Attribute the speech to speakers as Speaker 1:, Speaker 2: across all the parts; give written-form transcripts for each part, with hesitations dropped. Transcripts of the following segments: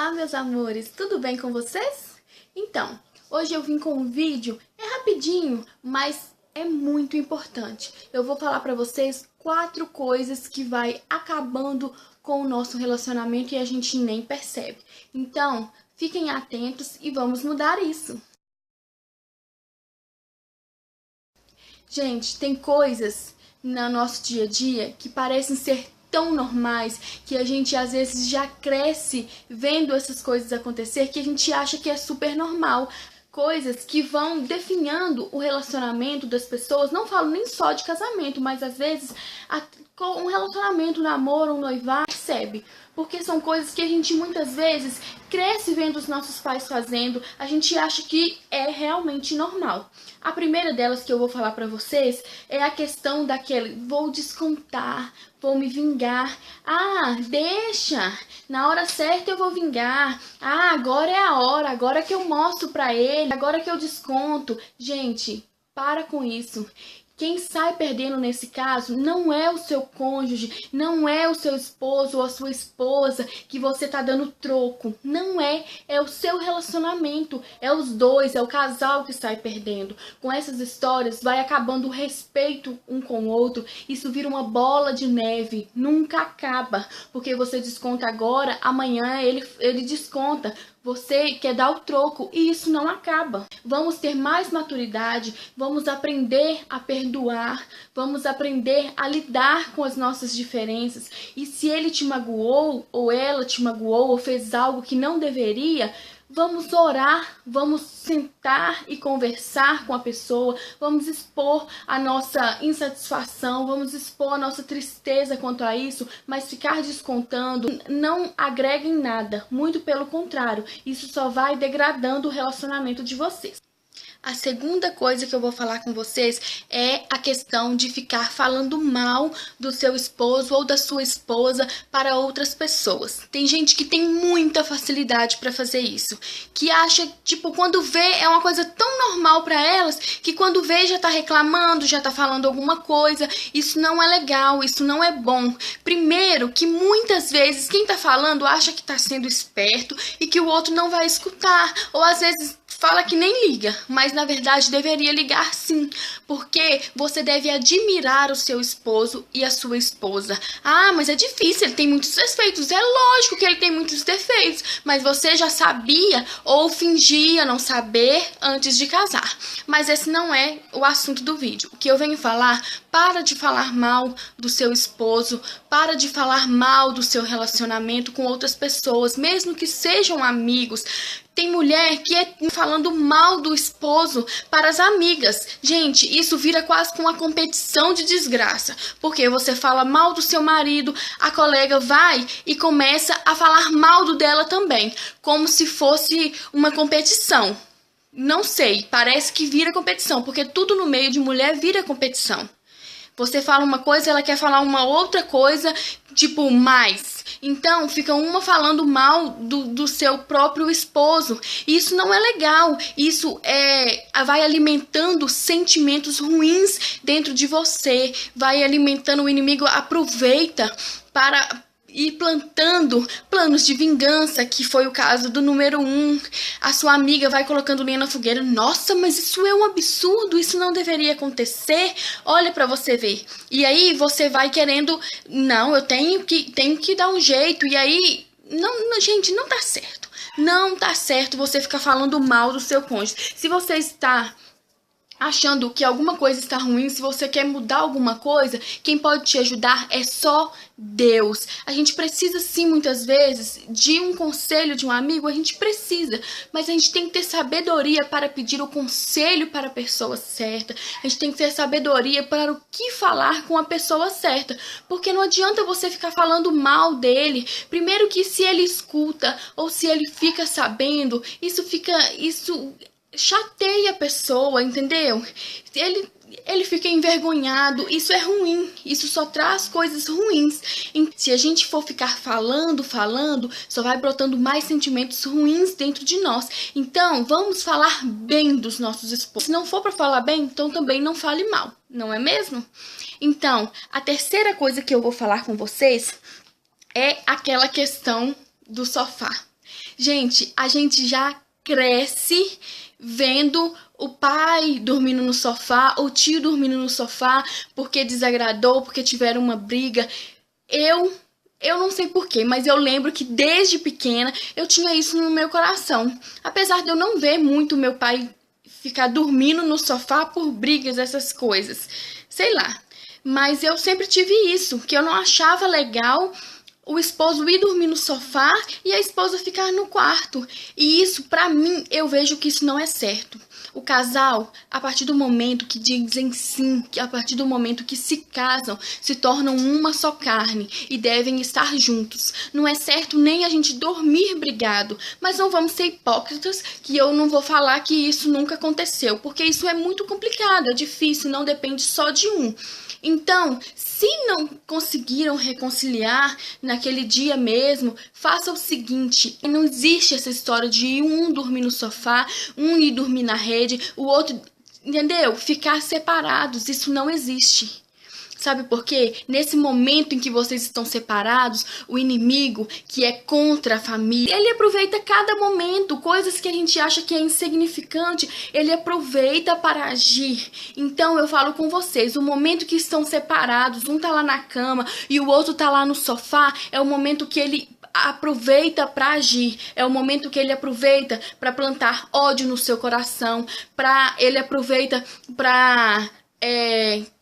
Speaker 1: Olá, meus amores, tudo bem com vocês? Então, hoje eu vim com um vídeo, é rapidinho, mas é muito importante. Eu vou falar pra vocês 4 coisas que vai acabando com o nosso relacionamento e a gente nem percebe. Então, fiquem atentos e vamos mudar isso. Gente, tem coisas no nosso dia a dia que parecem ser tão normais que a gente às vezes já cresce vendo essas coisas acontecer que a gente acha que é super normal. Coisas que vão definhando o relacionamento das pessoas, não falo nem só de casamento, mas às vezes com um relacionamento, um namoro, um noivado, percebe? Porque são coisas que a gente muitas vezes cresce vendo os nossos pais fazendo, a gente acha que é realmente normal. A primeira delas que eu vou falar pra vocês é a questão daquele vou descontar, vou me vingar. Ah, deixa, na hora certa eu vou vingar. Ah, agora é a hora, agora que eu mostro pra ele, agora que eu desconto. Gente, para com isso. Quem sai perdendo nesse caso não é o seu cônjuge, não é o seu esposo ou a sua esposa que você tá dando troco. Não é, é o seu relacionamento, é os dois, é o casal que sai perdendo. Com essas histórias vai acabando o respeito um com o outro, isso vira uma bola de neve, nunca acaba, porque você desconta agora, amanhã ele desconta. Você quer dar o troco e isso não acaba. Vamos ter mais maturidade, vamos aprender a perdoar, vamos aprender a lidar com as nossas diferenças. E se ele te magoou, ou ela te magoou, ou fez algo que não deveria, vamos orar, vamos sentar e conversar com a pessoa, vamos expor a nossa insatisfação, vamos expor a nossa tristeza quanto a isso, mas ficar descontando não agrega em nada, muito pelo contrário, isso só vai degradando o relacionamento de vocês. A segunda coisa que eu vou falar com vocês é a questão de ficar falando mal do seu esposo ou da sua esposa para outras pessoas. Tem gente que tem muita facilidade para fazer isso, que acha, tipo, quando vê é uma coisa tão normal para elas, que quando vê já tá reclamando, já tá falando alguma coisa. Isso não é legal, isso não é bom. Primeiro, que muitas vezes quem tá falando acha que tá sendo esperto e que o outro não vai escutar, ou às vezes fala que nem liga, mas na verdade deveria ligar sim, porque você deve admirar o seu esposo e a sua esposa. Ah, mas é difícil, ele tem muitos defeitos. É lógico que ele tem muitos defeitos, mas você já sabia ou fingia não saber antes de casar. Mas esse não é o assunto do vídeo. O que eu venho falar, para de falar mal do seu esposo, para de falar mal do seu relacionamento com outras pessoas, mesmo que sejam amigos. Tem mulher que é falando mal do esposo para as amigas. Gente, isso vira quase que uma competição de desgraça. Porque você fala mal do seu marido, a colega vai e começa a falar mal do dela também. Como se fosse uma competição. Não sei, parece que vira competição. Porque tudo no meio de mulher vira competição. Você fala uma coisa, ela quer falar uma outra coisa, tipo, mais. Então, fica uma falando mal do seu próprio esposo. Isso não é legal. Isso vai alimentando sentimentos ruins dentro de você. Vai alimentando, o inimigo aproveita para ir plantando planos de vingança, que foi o caso do número 1. A sua amiga vai colocando lenha na fogueira. Nossa, mas isso é um absurdo, isso não deveria acontecer. Olha pra você ver. E aí você vai querendo, não, eu tenho que dar um jeito. E aí, não, gente, não tá certo. Não tá certo você ficar falando mal do seu cônjuge. Se você está achando que alguma coisa está ruim, se você quer mudar alguma coisa, quem pode te ajudar é só Deus. A gente precisa sim, muitas vezes, de um conselho de um amigo, a gente precisa, mas a gente tem que ter sabedoria para pedir o conselho para a pessoa certa, a gente tem que ter sabedoria para o que falar com a pessoa certa, porque não adianta você ficar falando mal dele. Primeiro que se ele escuta, ou se ele fica sabendo, isso chateia a pessoa, entendeu? Ele fica envergonhado, isso é ruim, isso só traz coisas ruins. Se a gente for ficar falando, só vai brotando mais sentimentos ruins dentro de nós. Então, vamos falar bem dos nossos esposos. Se não for para falar bem, então também não fale mal, não é mesmo? Então, a terceira coisa que eu vou falar com vocês é aquela questão do sofá. Gente, a gente já cresce vendo o pai dormindo no sofá, o tio dormindo no sofá, porque desagradou, porque tiveram uma briga. Eu eu não sei porquê, mas eu lembro que desde pequena eu tinha isso no meu coração. Apesar de eu não ver muito meu pai ficar dormindo no sofá por brigas, essas coisas. Sei lá. Mas eu sempre tive isso, que eu não achava legal o esposo ir dormir no sofá e a esposa ficar no quarto. E isso, pra mim, eu vejo que isso não é certo. O casal, a partir do momento que dizem sim, que a partir do momento que se casam, se tornam uma só carne e devem estar juntos. Não é certo nem a gente dormir brigado, mas não vamos ser hipócritas que eu não vou falar que isso nunca aconteceu, porque isso é muito complicado, é difícil, não depende só de um. Então, se não conseguiram reconciliar naquele dia mesmo, faça o seguinte: não existe essa história de um dormir no sofá, um ir dormir na rede, o outro, entendeu? Ficar separados, isso não existe. Sabe por quê? Nesse momento em que vocês estão separados, o inimigo, que é contra a família, ele aproveita cada momento, coisas que a gente acha que é insignificante, ele aproveita para agir. Então eu falo com vocês, o momento que estão separados, um tá lá na cama e o outro tá lá no sofá, é o momento que ele aproveita para agir, é o momento que ele aproveita para plantar ódio no seu coração, ele aproveita para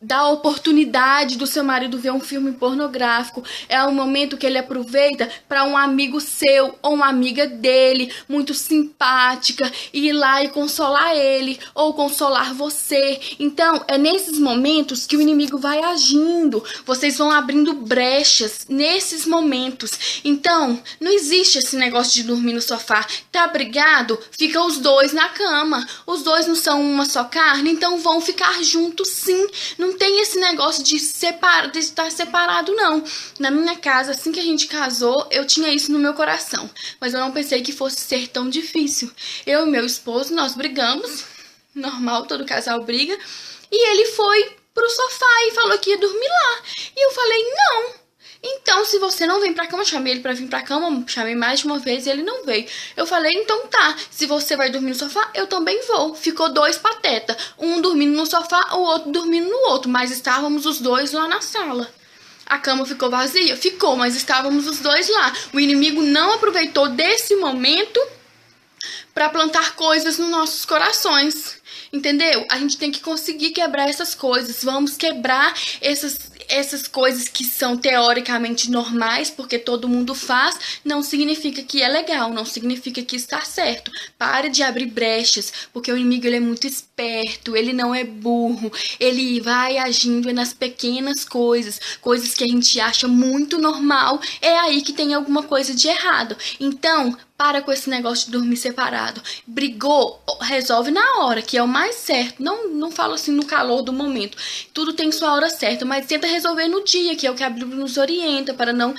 Speaker 1: dar oportunidade do seu marido ver um filme pornográfico. É o momento que ele aproveita para um amigo seu ou uma amiga dele, muito simpática, ir lá e consolar ele ou consolar você. Então, é nesses momentos que o inimigo vai agindo. Vocês vão abrindo brechas nesses momentos. Então, não existe esse negócio de dormir no sofá. Tá brigado? Fica os dois na cama. Os dois não são uma só carne, então vão ficar juntos sim. Não tem esse negócio de estar separado, não. Na minha casa, assim que a gente casou, eu tinha isso no meu coração. Mas eu não pensei que fosse ser tão difícil. Eu e meu esposo, nós brigamos. Normal, todo casal briga. E ele foi pro sofá e falou que ia dormir lá. E eu falei, não. Então, se você não vem pra cama, chamei ele pra vir pra cama, chamei mais de uma vez e ele não veio. Eu falei, então tá, se você vai dormir no sofá, eu também vou. Ficou dois pateta, um dormindo no sofá, o outro dormindo no outro, mas estávamos os dois lá na sala. A cama ficou vazia? Ficou, mas estávamos os dois lá. O inimigo não aproveitou desse momento pra plantar coisas nos nossos corações. Entendeu? A gente tem que conseguir quebrar essas coisas. Vamos quebrar essas coisas que são teoricamente normais, porque todo mundo faz, não significa que é legal, não significa que está certo. Pare de abrir brechas, porque o inimigo ele é muito esperto, ele não é burro, ele vai agindo nas pequenas coisas, coisas que a gente acha muito normal, é aí que tem alguma coisa de errado. Então, para com esse negócio de dormir separado. Brigou, resolve na hora, que é o mais certo. Não falo assim no calor do momento. Tudo tem sua hora certa, mas tenta resolver no dia, que é o que a Bíblia nos orienta, para não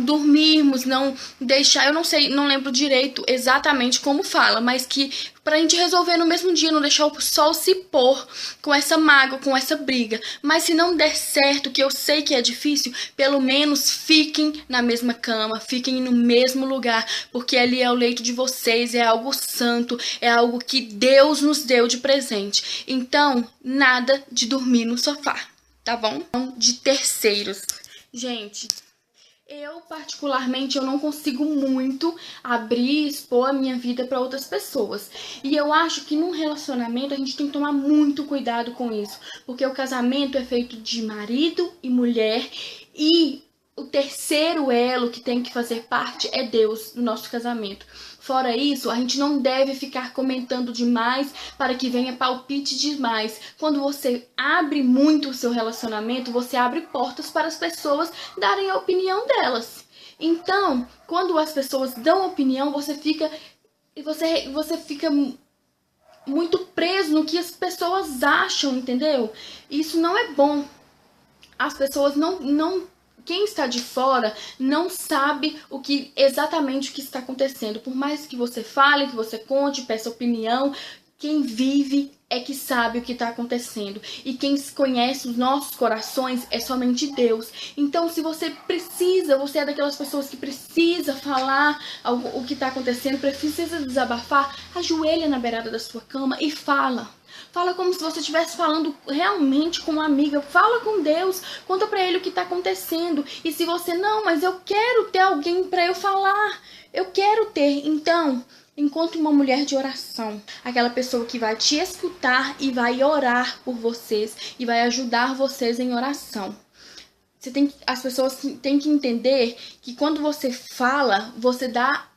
Speaker 1: dormirmos, não deixar, eu não sei, não lembro direito exatamente como fala, mas que pra gente resolver no mesmo dia, não deixar o sol se pôr com essa mágoa, com essa briga. Mas se não der certo, que eu sei que é difícil, pelo menos fiquem na mesma cama, fiquem no mesmo lugar, porque ali é o leito de vocês, é algo santo, é algo que Deus nos deu de presente. Então, nada de dormir no sofá, tá bom? De terceiros. Gente, eu, particularmente, eu não consigo muito abrir e expor a minha vida para outras pessoas. E eu acho que num relacionamento a gente tem que tomar muito cuidado com isso. Porque o casamento é feito de marido e mulher e o terceiro elo que tem que fazer parte é Deus no nosso casamento. Fora isso, a gente não deve ficar comentando demais para que venha palpite demais. Quando você abre muito o seu relacionamento, você abre portas para as pessoas darem a opinião delas. Então, quando as pessoas dão opinião, você fica muito preso no que as pessoas acham, entendeu? Isso não é bom. As pessoas quem está de fora não sabe exatamente o que está acontecendo. Por mais que você fale, que você conte, peça opinião, Quem vive é que sabe o que está acontecendo. E quem conhece os nossos corações é somente Deus. Então, se você precisa, você é daquelas pessoas que precisa falar o que está acontecendo, precisa desabafar, ajoelha na beirada da sua cama e fala. Fala como se você estivesse falando realmente com uma amiga. Fala com Deus. Conta pra Ele o que tá acontecendo. E se você, não, mas eu quero ter alguém pra eu falar. Eu quero ter. Então, encontre uma mulher de oração. Aquela pessoa que vai te escutar e vai orar por vocês. E vai ajudar vocês em oração. As pessoas têm que entender que quando você fala, você dá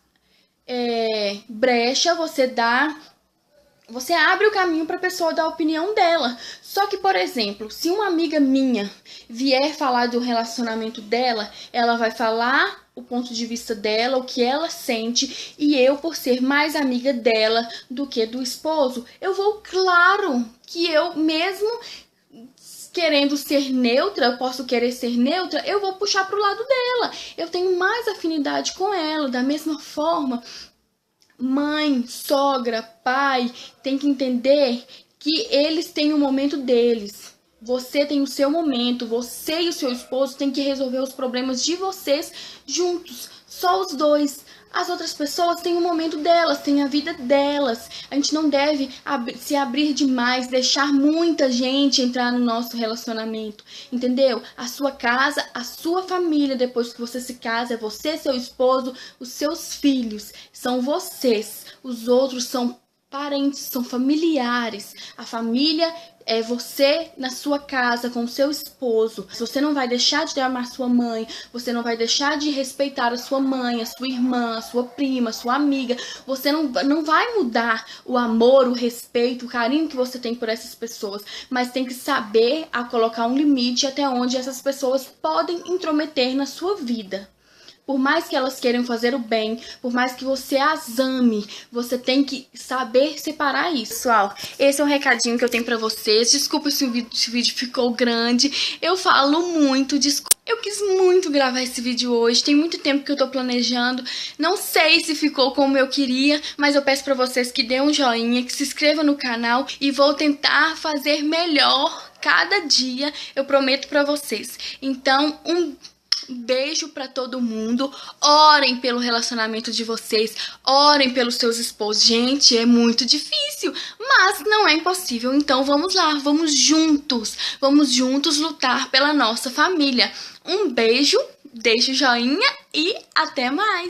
Speaker 1: brecha, você abre o caminho para a pessoa dar a opinião dela. Só que, por exemplo, se uma amiga minha vier falar do relacionamento dela, ela vai falar o ponto de vista dela, o que ela sente, e eu, por ser mais amiga dela do que do esposo, eu vou, claro, que eu mesmo querendo ser neutra, eu posso querer ser neutra, eu vou puxar pro lado dela. Eu tenho mais afinidade com ela, da mesma forma. Mãe, sogra, pai, tem que entender que eles têm o momento deles. Você tem o seu momento, você e o seu esposo têm que resolver os problemas de vocês juntos, só os dois. As outras pessoas têm o momento delas, têm a vida delas. A gente não deve se abrir demais, deixar muita gente entrar no nosso relacionamento, entendeu? A sua casa, a sua família, depois que você se casa, é você, seu esposo, os seus filhos. São vocês. Os outros são parentes, são familiares. A família é você na sua casa com o seu esposo. Você não vai deixar de amar sua mãe, você não vai deixar de respeitar a sua mãe, a sua irmã, a sua prima, a sua amiga. Você não vai mudar o amor, o respeito, o carinho que você tem por essas pessoas, mas tem que saber a colocar um limite até onde essas pessoas podem intrometer na sua vida. Por mais que elas queiram fazer o bem, por mais que você as ame, você tem que saber separar isso. Pessoal, esse é o recadinho que eu tenho pra vocês. Desculpa se o vídeo ficou grande. Eu falo muito, desculpa. Eu quis muito gravar esse vídeo hoje. Tem muito tempo que eu tô planejando. Não sei se ficou como eu queria, mas eu peço pra vocês que dêem um joinha, que se inscrevam no canal e vou tentar fazer melhor cada dia. Eu prometo pra vocês. Então, um beijo pra todo mundo. Orem pelo relacionamento de vocês. Orem pelos seus esposos. Gente, é muito difícil, mas não é impossível. Então vamos lá, vamos juntos lutar pela nossa família. Um beijo, deixe o joinha e até mais.